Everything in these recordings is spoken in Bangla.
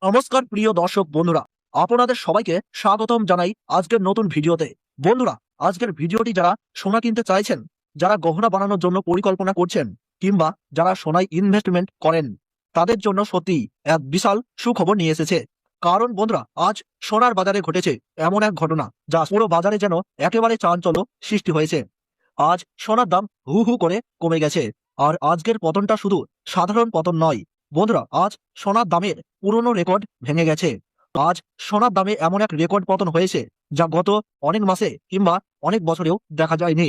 নমস্কার প্রিয় দর্শক বন্ধুরা, আপনাদের সবাইকে স্বাগতম জানাই আজকের নতুন ভিডিওতে। বন্ধুরা, আজকের ভিডিওটি যারা সোনা কিনতে চাইছেন, যারা গহনা বানানোর জন্য পরিকল্পনা করছেন, কিংবা যারা সোনায় ইনভেস্টমেন্ট করেন, তাদের জন্য সত্যি এক বিশাল সুখবর নিয়ে এসেছে। কারণ বন্ধুরা, আজ সোনার বাজারে ঘটেছে এমন এক ঘটনা যা পুরো বাজারে যেন একেবারে চাঞ্চল্য সৃষ্টি হয়েছে। আজ সোনার দাম হু হু করে কমে গেছে। আর আজকের পতনটা শুধু সাধারণ পতন নয় বন্ধুরা, আজ সোনার দামের পুরনো রেকর্ড ভেঙে গেছে। আজ সোনার দামে এমন এক রেকর্ড পতন হয়েছে যা গত অনেক মাসে কিংবা অনেক বছরেও দেখা যায়নি।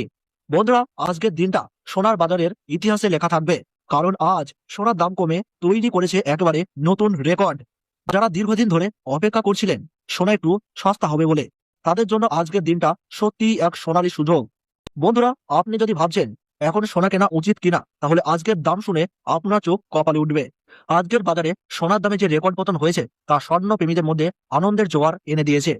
বন্ধুরা, আজকের দিনটা সোনার বাজারের ইতিহাসে লেখা থাকবে, কারণ আজ সোনার দাম কমে তৈরি করেছে একেবারে নতুন রেকর্ড। যারা দীর্ঘদিন ধরে অপেক্ষা করছিলেন সোনা একটু সস্তা হবে বলে, তাদের জন্য আজকের দিনটা সত্যিই এক সোনালী সুযোগ। বন্ধুরা, আপনি যদি ভাবছেন এখন সোনা কেনা উচিত কিনা, তাহলে আজকের দাম শুনে আপনার চোখ কপালে উঠবে। আজকের বাজারে সোনার দামে যে রেকর্ড পতন হয়েছে তা স্বর্ণ প্রেমীদের মধ্যে আনন্দের জোয়ার এনে দিয়েছে।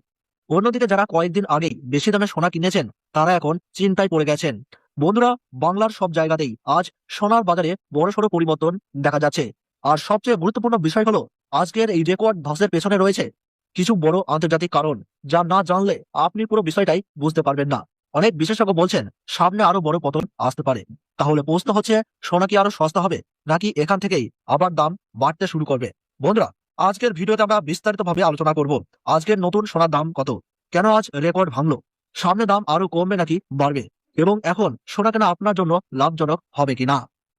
অন্যদিকে যারা কয়েকদিন আগেই বেশি দামে সোনা কিনেছেন, তারা এখন চিন্তায় পড়ে গেছেন। বন্ধুরা, বাংলার সব জায়গাতেই আজ সোনার বাজারে বড়সড় পরিবর্তন দেখা যাচ্ছে। আর সবচেয়ে গুরুত্বপূর্ণ বিষয় হলো, আজকের এই রেকর্ড ধসের পেছনে রয়েছে কিছু বড় আন্তর্জাতিক কারণ, যা না জানলে আপনি পুরো বিষয়টাই বুঝতে পারবেন না। অনেক বিশেষজ্ঞ বলছেন সামনে আরো বড় পতন আসতে পারে। তাহলে প্রশ্ন হচ্ছে, সোনা কি আরো সস্তা হবে, নাকি এখান থেকেই আবার দাম বাড়তে শুরু করবে? বন্ধুরা, আজকের ভিডিওতে আমরা বিস্তারিতভাবে আলোচনা করব আজকের নতুন সোনার দাম কত, কেন আজ রেকর্ড ভাঙলো, সামনে দাম আরো কমবে নাকি বাড়বে, এবং এখন সোনা কেনা আপনার জন্য লাভজনক হবে কিনা।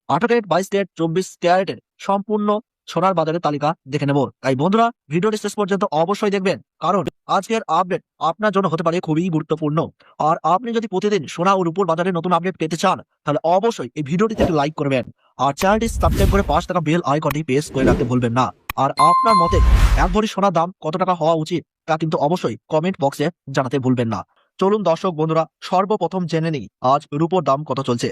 18 ক্যারেট, 22 ক্যারেট, 24 ক্যারেটের সম্পূর্ণ সোনার বাজারের তালিকা দেখে নেব। তাই বন্ধুরা, ভিডিওটি শেষ পর্যন্ত অবশ্যই দেখবেন, কারণ আজকের আপডেট আপনার জন্য হতে পারে খুবই গুরুত্বপূর্ণ। আর আপনি যদি প্রতিদিন সোনা ও রূপোর বাজারে নতুন আপডেট পেতে চান, তাহলে অবশ্যই এই ভিডিওটিতে একটি লাইক করবেন আর চ্যানেলটি সাবস্ক্রাইব করে পাশে থাকা বেল আইকনটি প্রেস করে রাখতে ভুলবেন না। আর আপনার মতে এক ভরি সোনার দাম কত টাকা হওয়া উচিত, তা কিন্তু অবশ্যই কমেন্ট বক্সে জানাতে ভুলবেন না। চলুন দর্শক বন্ধুরা, সর্বপ্রথম জেনে নিই আজ রূপোর দাম কত চলছে।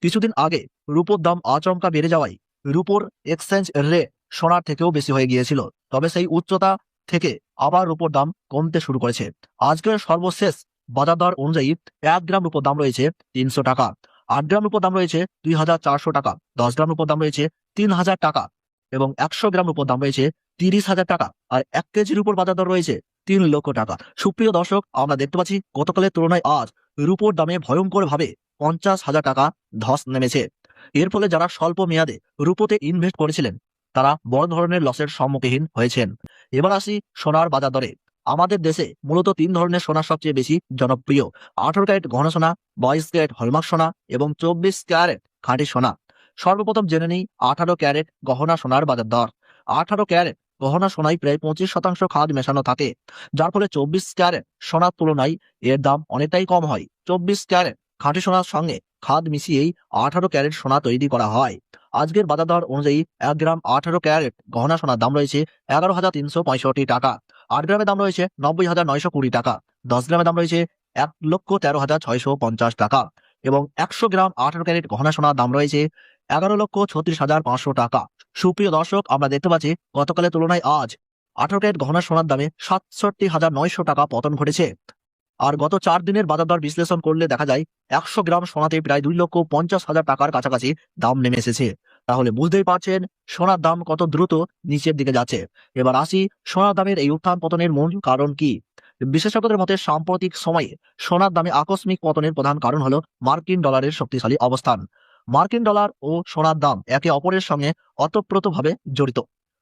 কিছুদিন আগে রূপোর দাম আচমকা বেড়ে যাওয়ায় রূপোর এক্সচেঞ্জ রেট সোনার থেকেও বেশি হয়ে গিয়েছিল। তবে সেই উচ্চতা থেকে আবার রূপোর দাম কমতে শুরু করেছে। আজকের সর্বশেষ বাজার দর অনুযায়ী 1 গ্রাম রূপোর দাম রয়েছে 300 টাকা, 8 গ্রাম রূপোর দাম রয়েছে 2400 টাকা, 10 গ্রাম রূপোর দাম রয়েছে 3000 টাকা এবং 100 গ্রাম রূপোর দাম রয়েছে 30,000 টাকা। আর 1 কেজির উপর বাজার দর রয়েছে 3 লক্ষ টাকা। সুপ্রিয় দর্শক, আমরা দেখতে পাচ্ছি গতকালের তুলনায় আজ রূপোর দামে ভয়ঙ্কর ভাবে 50,000 টাকা ধস নেমেছে। এর ফলে যারা স্বল্প মেয়াদে রূপোতে ইনভেস্ট করেছিলেন, তারা বড় ধরনের লসের সম্মুখীন হয়েছেন। এবার আসি সোনার বাজার দরে। আমাদের দেশে মূলত 3 ধরনের সোনা সবচেয়ে বেশি জনপ্রিয়: 18 ক্যারেট ঘন সোনা, 22 ক্যারেট হলমার্ক সোনা এবং 24 ক্যারেট খাঁটি সোনা। সর্বপ্রথম জেনে নিই 18 ক্যারেট গহনা সোনার বাজার দর। 18 ক্যারেট গহনা সোনায় প্রায় 25% খাদ মেশানো থাকে, যার ফলে 24 ক্যারেট সোনার তুলনায় এর দাম অনেকটাই কম হয়। 24 ক্যারেট খাঁটি সোনার সঙ্গে খাদ মিশিয়েই 18 ক্যারেট সোনা তৈরি করা হয়। আজকের বাজার দর অনুযায়ী 1 গ্রাম 18 ক্যারেট গহনা সোনার দাম রয়েছে 11,365 টাকা, 8 গ্রামের দাম রয়েছে 90,920 টাকা, 10 গ্রামের দাম রয়েছে 1,13,650 টাকা এবং 100 গ্রাম 18 ক্যারেট গহনা সোনার দাম রয়েছে 11,36,500 টাকা। সুপ্রিয় দর্শক, আমরা দেখতে পাচ্ছি গতকালের তুলনায় আজ 18 ক্যারেট গহনা সোনার দামে 67,900 টাকা পতন ঘটেছে। আর গত 4 দিনের বাজার দর বিশ্লেষণ করলে দেখা যায় 100 গ্রাম সোনাতে প্রায় 2,50,000 টাকার কাছাকাছি দাম নেমে এসেছে। তাহলে বুঝতেই পারছেন সোনার দাম কত দ্রুত নিচের দিকে যাচ্ছে। এবার আসি, সোনার দামের এই উত্থান পতনের মূল কারণ কি। বিশেষজ্ঞদের মতে সাম্প্রতিক সময়ে সোনার দামে আকস্মিক পতনের প্রধান কারণ হলো মার্কিন ডলারের শক্তিশালী অবস্থান। মার্কিন ডলার ও সোনার দাম একে অপরের সঙ্গে ওতপ্রোতভাবে জড়িত।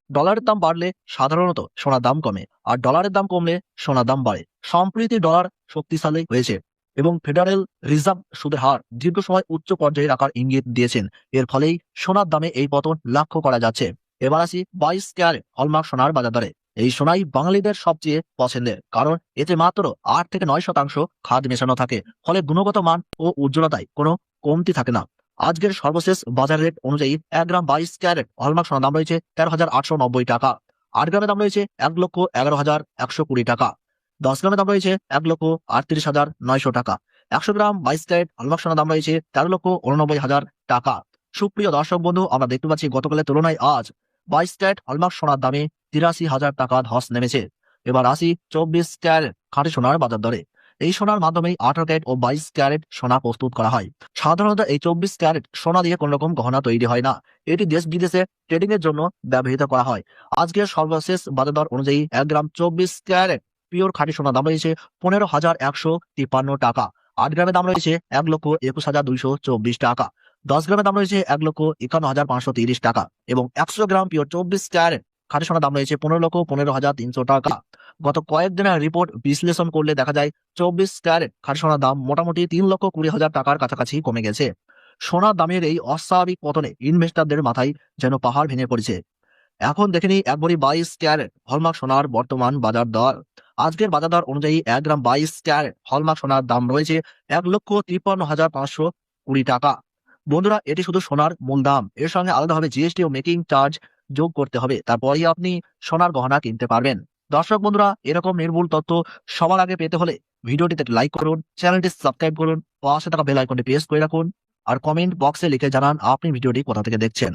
ডলারের দাম বাড়লে সাধারণত সোনার দাম কমে, আর ডলারের দাম কমলে সোনার দাম বাড়ে। সম্প্রতি ডলার শক্তিশালী হয়েছে এবং ফেডারেল রিজার্ভ সুদের হার দীর্ঘ সময় উচ্চ পর্যায়ে রাখার ইঙ্গিত দিয়েছেন। এর ফলেই সোনার দামে এই পতন লক্ষ্য করা যাচ্ছে। এবার আসি 22 ক্যারেট হলমার্ক সোনার বাজার দরে। এই সোনাই বাঙালিদের সবচেয়ে পছন্দের, কারণ এতে মাত্র 8 থেকে 9% খাদ মেশানো থাকে, ফলে গুণগত মান ও উজ্জ্বলতায় কোনো কমতি থাকে না। আজকের সর্বশেষ বাজার রেট অনুযায়ী 1 গ্রাম 22 ক্যারেট হলমার্ক সোনার দাম রয়েছে 13,890 টাকা, 8 গ্রামের দাম রয়েছে 1,11,120 টাকা, 10 গ্রামের দাম রয়েছে 1,38,900 টাকা, 100 গ্রাম 22 ক্যারেট হলমার্ক সোনার দাম রয়েছে 13,89,000 টাকা। সুপ্রিয় দর্শক বন্ধু, আমরা দেখতে পাচ্ছি গতকালের তুলনায় আজ 22 ক্যারেট হলমার্ক সোনার দামে 83,000 টাকা ধস নেমেছে। এবার আসি 24 ক্যারেট খাঁটি সোনার বাজার দরে। এই সোনার মাধ্যমেই 18 ক্যারেট ও 22 ক্যারেট সোনা প্রস্তুত করা হয়। সাধারণত এই 24 ক্যারেট সোনা দিয়ে কোন রকম গহনা তৈরি হয় না। এটি দেশ বিদেশে ট্রেডিং এর জন্য ব্যবহৃত করা হয়। আজকের সর্বশেষ বাজার দর অনুযায়ী 1 গ্রাম 24 ক্যারেট পিওর খাঁটি সোনার দাম রয়েছে 15,153 টাকা। 8 গ্রামের দাম রয়েছে 1,21,224 টাকা। 10 গ্রামের দাম রয়েছে 1,51,530 টাকা এবং 100 গ্রাম পিওর 24 ক্যারেট খাঁটি সোনার দাম রয়েছে 15,15,300 টাকা। গত কয়েকদিনের রিপোর্ট বিশ্লেষণ করলে দেখা যায় 24 ক্যারেট খাঁটি সোনার দাম মোটামুটি 3,20,000 টাকার কাছাকাছি কমে গেছে। সোনার দামের এই অস্বাভাবিক পতনে ইনভেস্টরদের মাথায় যেন পাহাড় ভেঙে পড়েছে। এখন দেখে নিই একবারই 22 ক্যারেট হলমার্ক সোনার বর্তমান বাজার দর। আজকের বাজার দর অনুযায়ী 1 গ্রাম 22 ক্যারেট হলমার্ক সোনার দাম রয়েছে 1,53,520 টাকা। বন্ধুরা, এটি শুধু সোনার মূল দাম, এর সঙ্গে আলাদাভাবে জিএসটি ও মেকিং চার্জ যোগ করতে হবে, তারপরেই আপনি সোনার গহনা কিনতে পারবেন। দর্শক বন্ধুরা, এরকম নির্ভুল তথ্য সবার আগে পেতে হলে ভিডিওটিতে লাইক করুন, চ্যানেলটি সাবস্ক্রাইব করুন, পাশে থাকা বেল আইকনটি প্রেস করে রাখুন আর কমেন্ট বক্সে লিখে জানান আপনি ভিডিওটি কোথা থেকে দেখছেন।